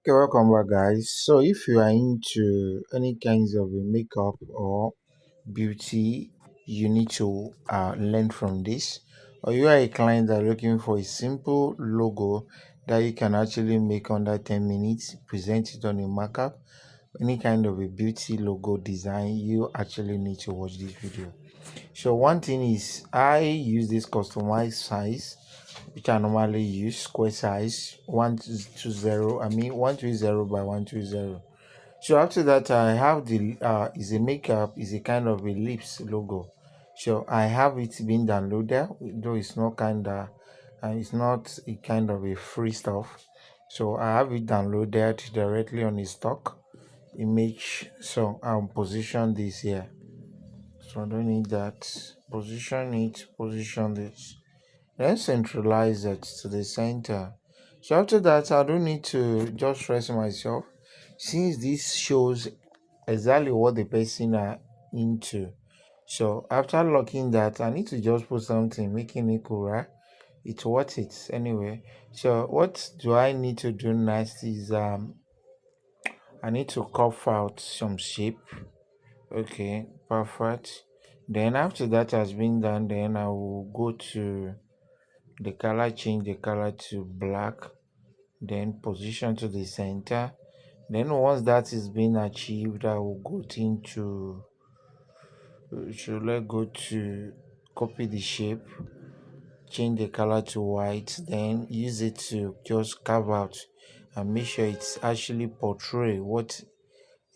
Okay, welcome back, guys. So, if you are into any kinds of makeup or beauty, you need to learn from this. Or you are a client that are looking for a simple logo that you can actually make under 10 minutes, present it on a markup, any kind of a beauty logo design, you actually need to watch this video. So, one thing is, I use this customized size which I normally use square size 120. I mean 120 by 120. So after that, I have the is a makeup is a kind of a lips logo. So I have it being downloaded, though it's not a kind of a free stuff. So I have it downloaded directly on the stock image. So I'll position this here. So I don't need that. Position it. Position this. Then centralize it to the center. So after that, I don't need to just stress myself since this shows exactly what the person are into. So after locking that, I need to just put something making it cool, right? It's worth it anyway. So what do I need to do next is I need to carve out some shape. Okay, perfect. Then after that has been done, then I will go to the color, change the color to black, then position to the center. Then once that is being achieved, I will go into should I go to copy the shape, change the color to white, then use it to just carve out and make sure it's actually portray what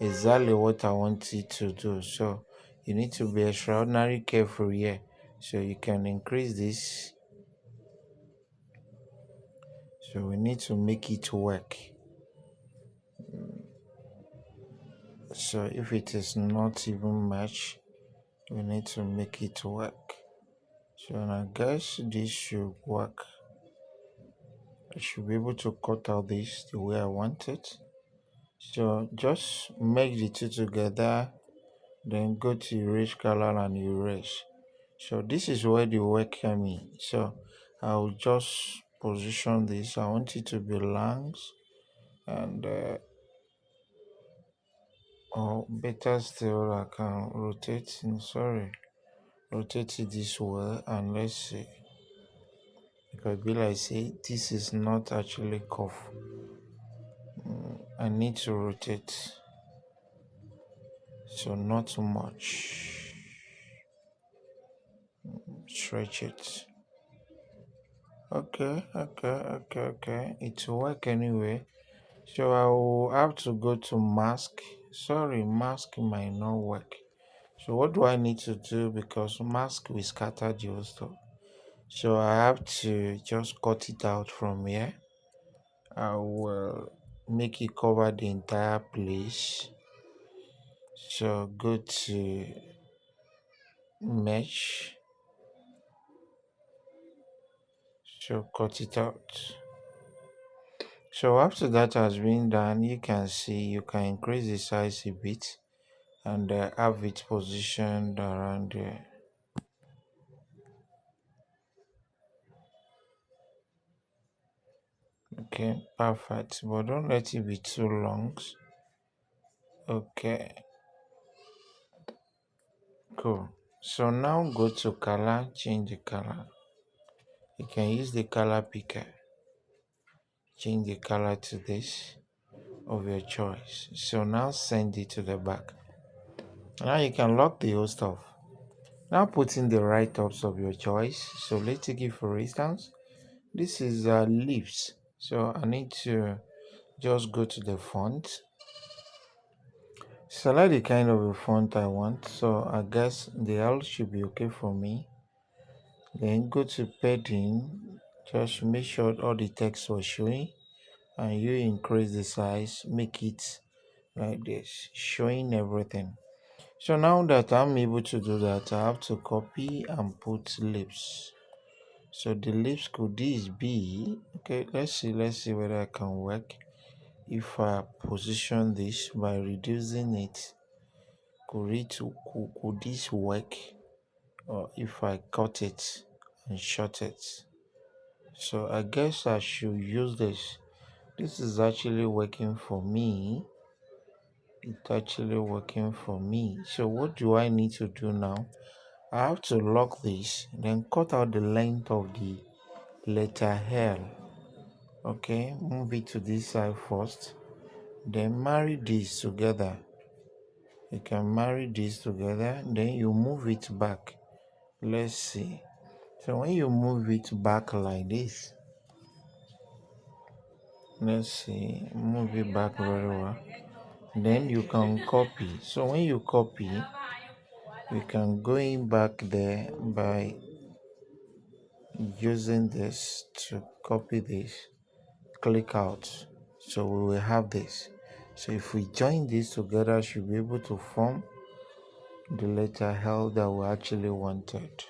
exactly what I want it to do. So you need to be extraordinarily careful here. So you can increase this. So we need to make it work. So if it is not even much, we need to make it work. So I guess this should work. I should be able to cut out this the way I want it. So just make the two together, then go to erase color and erase. So this is where the work came in. So I'll just position this. I want it to be length and or better still I can rotate sorry, rotate it this way and let's see. Because be like say this is not actually curve. I need to rotate. So not too much. Stretch it. Okay. It will work anyway. So I will have to go to mask. Sorry, mask might not work. So what do I need to do? Because mask will scatter the whole stuff. So I have to just cut it out from here. I will make it cover the entire place. So go to mesh. So cut it out. So after that has been done, you can see you can increase the size a bit and have it positioned around there. Okay, perfect. But don't let it be too long. Okay, cool. So now go to color, change the color. You can use the color picker. Change the color to this of your choice. So now send it to the back. Now you can lock the whole stuff. Now put in the write-ups of your choice. So let's take it for instance. This is leaves. So I need to just go to the font. Select the kind of a font I want. So I guess the L should be okay for me. Then go to padding. Just make sure all the text was showing. And you increase the size. Make it like this. Showing everything. So now that I'm able to do that, I have to copy and put lips. So the lips could this be okay? Let's see whether I can work. If I position this by reducing it, could this work? Or if I cut it and short it. So I guess I should use this. This is actually working for me. It's actually working for me. So what do I need to do now? I have to lock this, then cut out the length of the letter L. Okay, move it to this side first. Then marry these together. You can marry these together. Then you move it back. Let's see. So when you move it back like this, let's see, move it back very well. Then you can copy. So when you copy, we can go in back there by using this to copy this. Click out. So we will have this. So if we join this together, we should be able to form the letter L that we actually wanted.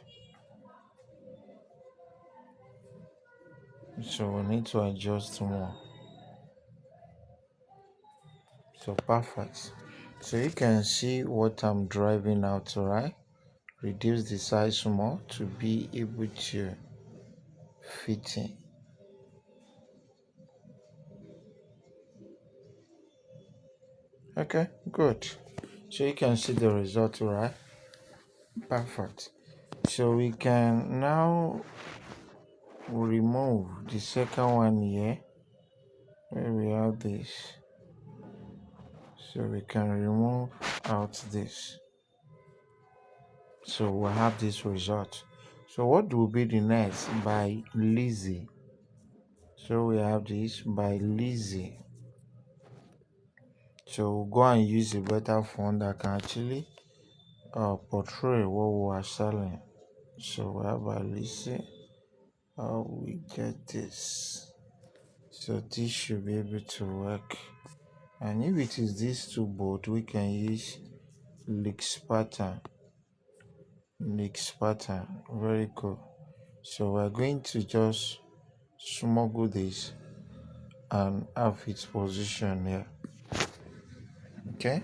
So we need to adjust more. So perfect. So you can see what I'm driving out, right? Reduce the size more to be able to fit in. Okay, good. So you can see the result, right? Perfect. So we can now remove the second one here where we have this. So we can remove out this. So we'll have this result. So what will be the next? By Lizzie. So we have this by Lizzie. So we'll go and use a better font that can actually portray what we are selling. So we have by Lizzie. How we get this? So this should be able to work. And if it is this too bold, we can use Leaks pattern. Leaks pattern. Very cool. So we're going to just smuggle this and have its position here. Okay.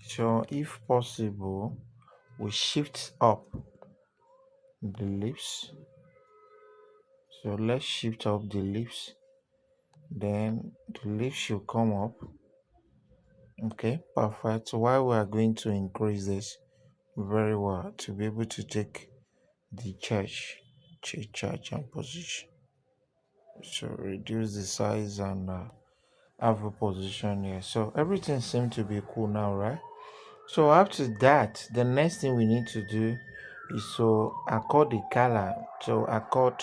So if possible, we shift up the lips. So let's shift up the lips. Then the lips should come up. Okay, perfect. So while we are going to increase this very well to be able to take the charge and position. So reduce the size and have a position here. So everything seems to be cool now, right? So after that, the next thing we need to do is to accord the color. So accord,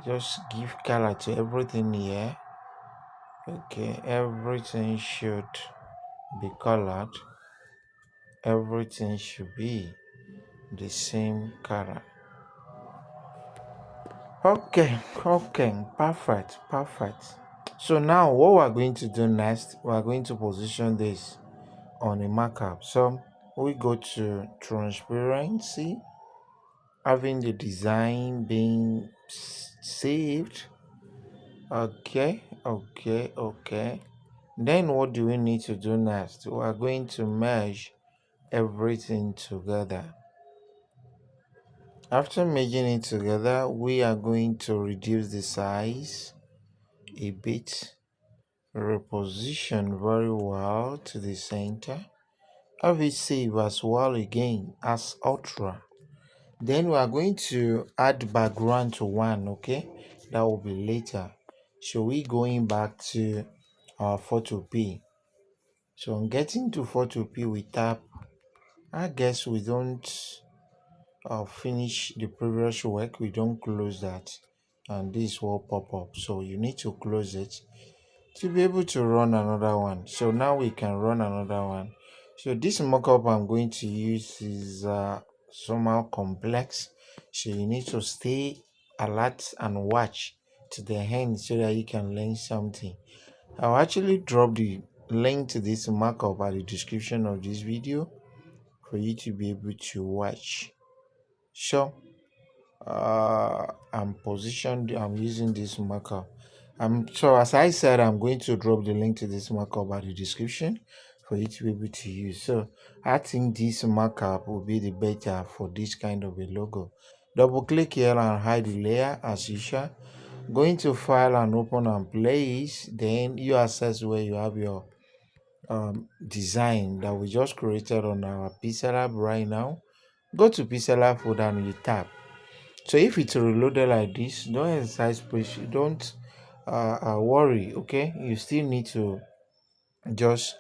just give color to everything here. Okay, everything should be colored. Everything should be the same color. Okay, perfect. So now what we're going to do next, we're going to position this on a markup. So we go to transparency, having the design being saved. Okay. Then what do we need to do next? We are going to merge everything together. After merging it together, we are going to reduce the size a bit, reposition very well to the center, have it save as well again as ultra. Then we are going to add background to one, okay? That will be later. So we going back to our photo P. So on getting to photo P, we tap. I guess we don't finish the previous work. We don't close that, and this will pop up. So you need to close it to be able to run another one. So now we can run another one. So this mockup I'm going to use is somehow complex, so you need to stay alert and watch to the end so that you can learn something. I'll actually drop the link to this markup at the description of this video for you to be able to watch. So I'm using this markup. So as I said, I'm going to drop the link to this markup at the description for you to be able to use. So I think this markup will be the better for this kind of a logo. Double click here and hide the layer as usual. Going to file and open and place, then you access where you have your design that we just created on our pixel lab right now. Go to pixel lab folder and you tap. So if it's reloaded like this, don't exercise pressure, don't worry, okay? You still need to just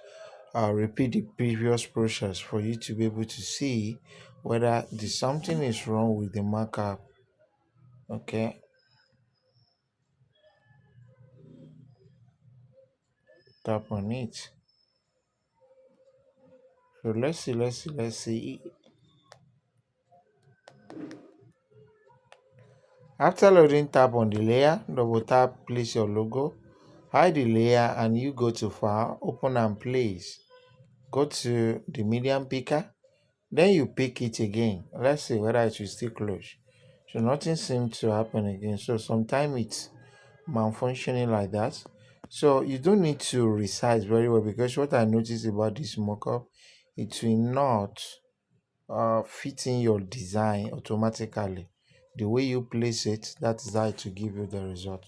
repeat the previous process for you to be able to see whether something is wrong with the markup, okay? Tap on it. So let's see. After loading, tap on the layer, double tap, place your logo, hide the layer, and you go to file, open and place. Go to the medium picker, then you pick it again. Let's see whether it will still close. So nothing seems to happen again. So sometimes it's malfunctioning like that. So you don't need to resize very well, because what I noticed about this mockup, it will not fit in your design automatically. The way you place it, that is how to give you the result.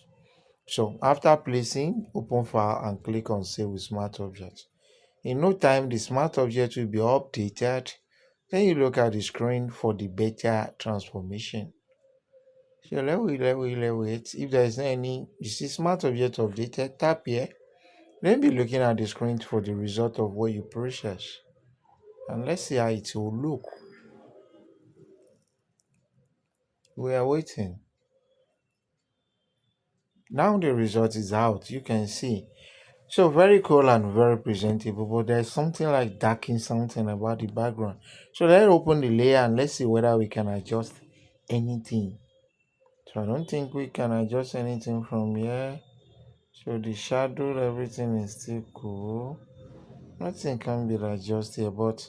So after placing, open file and click on save with smart object. In no time, the smart object will be updated. Then you look at the screen for the better transformation. So let wait. If there is any, you see smart object updated, tap here. Then be looking at the screen for the result of what you process. And let's see how it will look. We are waiting. Now the result is out. You can see. So very cool and very presentable, but there's something like darking something about the background. So let's open the layer and let's see whether we can adjust anything. So I don't think we can adjust anything from here. So the shadow, everything is still cool. Nothing can be adjusted, but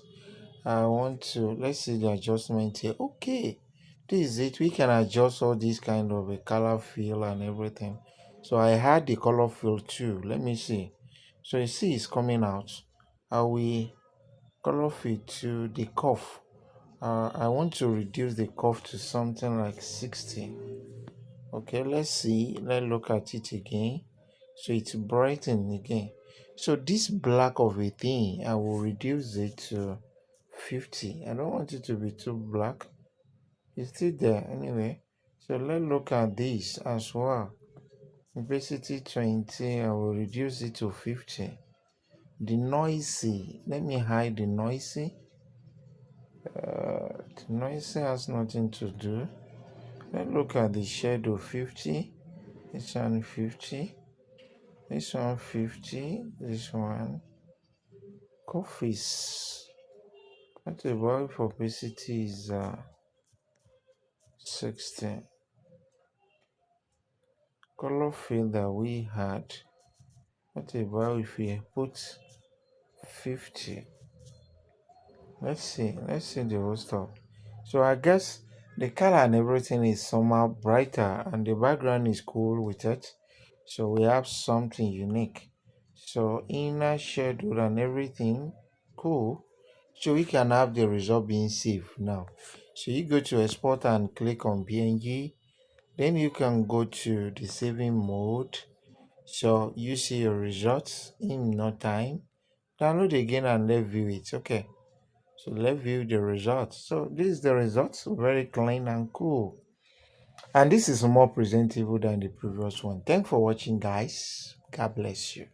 I want to, let's see the adjustment here. Okay, this is it. We can adjust all these kind of a color fill and everything. So I had the color fill too. Let me see. So you see it's coming out. I will color fill to the curve. I want to reduce the curve to something like 60. Okay, let's see. Let's look at it again. So it's brightened again. So this black of a thing, I will reduce it to 50. I don't want it to be too black. It's still there anyway. So let's look at this as well. Opacity 20, I will reduce it to 50. The noisy, let me hide the noisy. The noisy has nothing to do. Let's look at the shadow 50. This one 50. This one 50. This one. Coffees. What about if opacity is 60? Color field that we had. What about if we put 50? Let's see the whole stuff. So I guess the color and everything is somehow brighter and the background is cool with it. So we have something unique. So inner shadow and everything cool. So we can have the result being saved now. So you go to export and click on PNG. Then you can go to the saving mode. So you see your results in no time. Download again and let's view it. Okay. So let's view the results. So this is the results. Very clean and cool. And this is more presentable than the previous one. Thanks for watching, guys. God bless you.